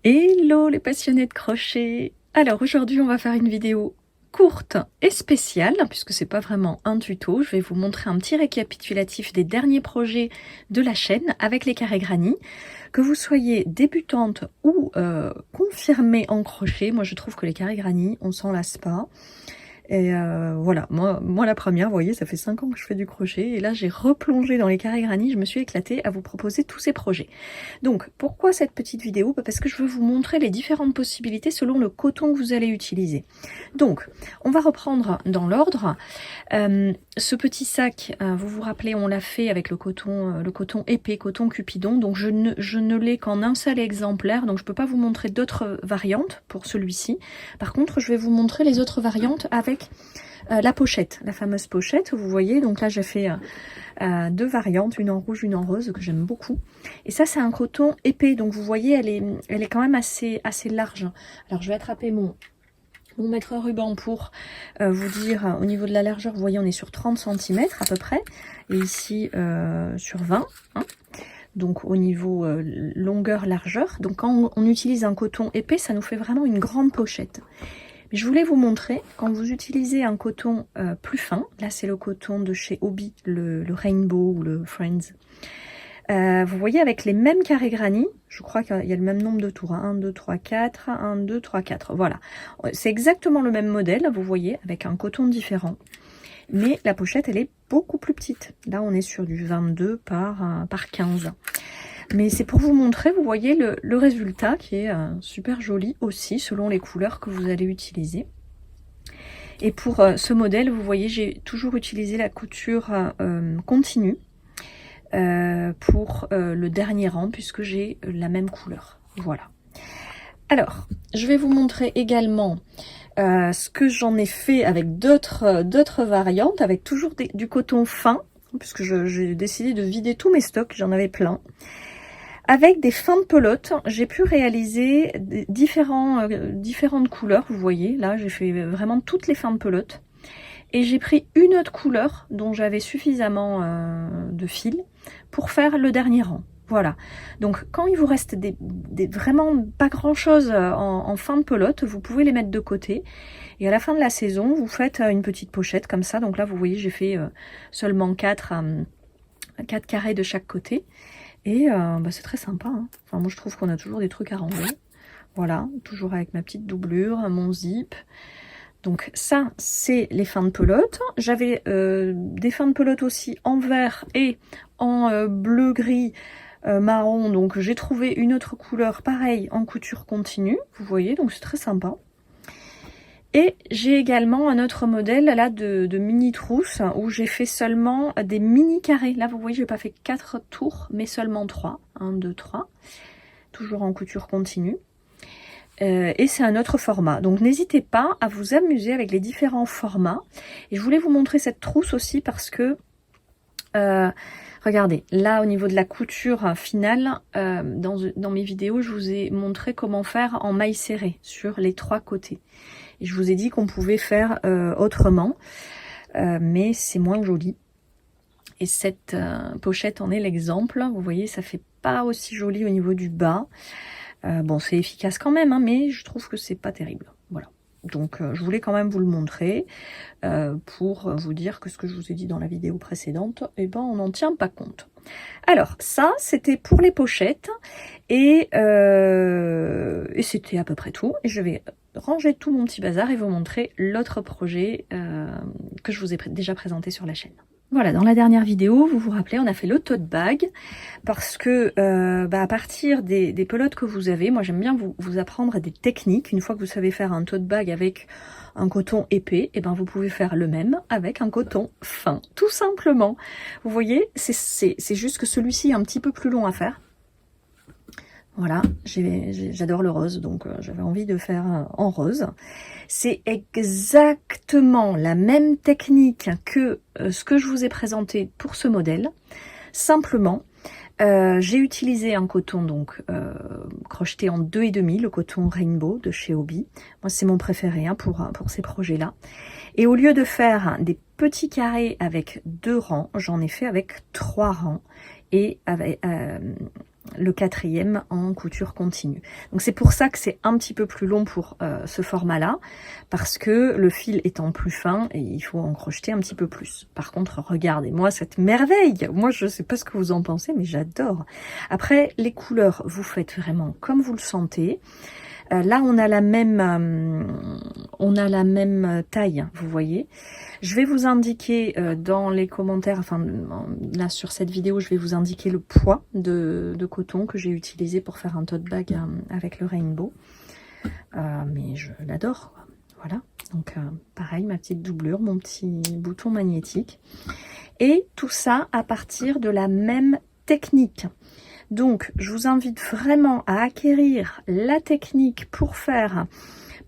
Hello les passionnés de crochet! Alors aujourd'hui on va faire une vidéo courte et spéciale puisque c'est pas vraiment un tuto. Je vais vous montrer un petit récapitulatif des derniers projets de la chaîne avec les carrés granny. Que vous soyez débutante ou confirmée en crochet, moi je trouve que les carrés granny on s'en lasse pas. Et voilà, moi la première, vous voyez, ça fait 5 ans que je fais du crochet et là j'ai replongé dans les carrés granny, je me suis éclatée à vous proposer tous ces projets. Donc pourquoi cette petite vidéo? Parce que je veux vous montrer les différentes possibilités selon le coton que vous allez utiliser. Donc on va reprendre dans l'ordre. Ce petit sac, vous vous rappelez, on l'a fait avec le coton épais, coton Cupidon, donc je ne l'ai qu'en un seul exemplaire, donc je ne peux pas vous montrer d'autres variantes pour celui-ci. Par contre, je vais vous montrer les autres variantes avec la pochette, la fameuse pochette, vous voyez, donc là j'ai fait deux variantes, une en rouge, une en rose, que j'aime beaucoup. Et ça c'est un coton épais, donc vous voyez, elle est quand même assez large. Alors je vais attraper mon mètre ruban pour vous dire au niveau de la largeur. Vous voyez, on est sur 30 cm à peu près, et ici sur 20, hein. Donc au niveau longueur largeur. Donc quand on utilise un coton épais, ça nous fait vraiment une grande pochette. Mais je voulais vous montrer, quand vous utilisez un coton plus fin, là c'est le coton de chez Hobbii, le Rainbow ou le Friends. Vous voyez, avec les mêmes carrés granny, je crois qu'il y a le même nombre de tours, 1, 2, 3, 4, 1, 2, 3, 4, voilà. C'est exactement le même modèle, vous voyez, avec un coton différent. Mais la pochette, elle est beaucoup plus petite. Là, on est sur du 22 par 15. Mais c'est pour vous montrer, vous voyez, le résultat qui est super joli aussi, selon les couleurs que vous allez utiliser. Et pour ce modèle, vous voyez, j'ai toujours utilisé la couture continue. Pour le dernier rang, puisque j'ai la même couleur. Voilà. Alors, je vais vous montrer également ce que j'en ai fait avec d'autres variantes, avec toujours du coton fin, puisque j'ai décidé de vider tous mes stocks, j'en avais plein. Avec des fins de pelote, j'ai pu réaliser différentes couleurs, vous voyez, là j'ai fait vraiment toutes les fins de pelote. Et j'ai pris une autre couleur dont j'avais suffisamment de fil pour faire le dernier rang. Voilà. Donc quand il vous reste vraiment pas grand chose en fin de pelote, vous pouvez les mettre de côté. Et à la fin de la saison, vous faites une petite pochette comme ça. Donc là, vous voyez, j'ai fait seulement 4 carrés de chaque côté. Et c'est très sympa, hein. Enfin, moi, je trouve qu'on a toujours des trucs à ranger. Voilà, toujours avec ma petite doublure, mon zip. Donc ça, c'est les fins de pelote. J'avais des fins de pelote aussi en vert et en bleu, gris, marron. Donc j'ai trouvé une autre couleur pareil en couture continue. Vous voyez, donc c'est très sympa. Et j'ai également un autre modèle là de mini trousse où j'ai fait seulement des mini carrés. Là, vous voyez, j'ai pas fait 4 tours, mais seulement 3. 1, 2, 3. Toujours en couture continue. Et c'est un autre format, donc n'hésitez pas à vous amuser avec les différents formats. Et je voulais vous montrer cette trousse aussi parce que regardez, là au niveau de la couture finale, dans mes vidéos je vous ai montré comment faire en maille serrée sur les 3 côtés, et je vous ai dit qu'on pouvait faire autrement, mais c'est moins joli. Et cette pochette en est l'exemple. Vous voyez, ça fait pas aussi joli au niveau du bas. Bon, c'est efficace quand même, hein, mais je trouve que c'est pas terrible. Voilà. Donc, je voulais quand même vous le montrer pour vous dire que ce que je vous ai dit dans la vidéo précédente, eh ben, on n'en tient pas compte. Alors, ça, c'était pour les pochettes et c'était à peu près tout. Et je vais ranger tout mon petit bazar et vous montrer l'autre projet que je vous ai déjà présenté sur la chaîne. Voilà, dans la dernière vidéo, vous vous rappelez, on a fait le tote bag parce que à partir des pelotes que vous avez, moi j'aime bien vous apprendre des techniques. Une fois que vous savez faire un tote bag avec un coton épais, et ben vous pouvez faire le même avec un coton fin, tout simplement. Vous voyez, c'est juste que celui-ci est un petit peu plus long à faire. Voilà, j'adore le rose, donc j'avais envie de faire en rose. C'est exactement la même technique que ce que je vous ai présenté pour ce modèle. Simplement, j'ai utilisé un coton donc crocheté en 2,5, le coton Rainbow de chez Hobbii. Moi, c'est mon préféré hein, pour ces projets-là. Et au lieu de faire des petits carrés avec 2 rangs, j'en ai fait avec 3 rangs et avec le 4e en couture continue. Donc c'est pour ça que c'est un petit peu plus long pour ce format-là, parce que le fil étant plus fin et il faut en crocheter un petit peu plus. Par contre, regardez-moi cette merveille. Moi, je sais pas ce que vous en pensez, mais j'adore. Après, les couleurs, vous faites vraiment comme vous le sentez. Là, on a la même taille, vous voyez. Je vais vous indiquer dans les commentaires, enfin là sur cette vidéo, je vais vous indiquer le poids de coton que j'ai utilisé pour faire un tote bag avec le rainbow. Mais je l'adore, voilà. Donc pareil, ma petite doublure, mon petit bouton magnétique. Et tout ça à partir de la même technique. Donc, je vous invite vraiment à acquérir la technique pour faire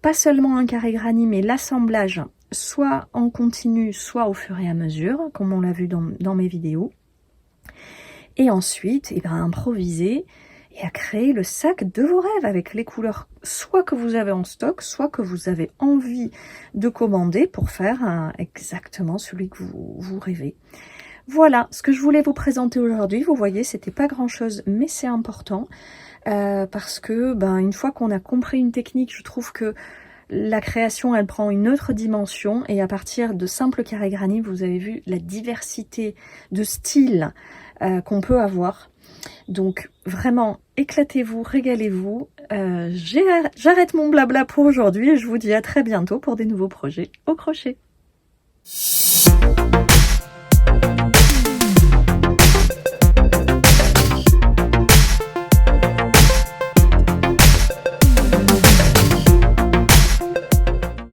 pas seulement un carré granny, mais l'assemblage soit en continu, soit au fur et à mesure, comme on l'a vu dans mes vidéos. Et ensuite, improviser et à créer le sac de vos rêves avec les couleurs soit que vous avez en stock, soit que vous avez envie de commander pour faire exactement celui que vous rêvez. Voilà ce que je voulais vous présenter aujourd'hui. Vous voyez, c'était pas grand chose, mais c'est important parce que une fois qu'on a compris une technique, je trouve que la création, elle prend une autre dimension et à partir de simples carrés granny, vous avez vu la diversité de styles qu'on peut avoir. Donc vraiment, éclatez-vous, régalez-vous. J'arrête mon blabla pour aujourd'hui et je vous dis à très bientôt pour des nouveaux projets au crochet.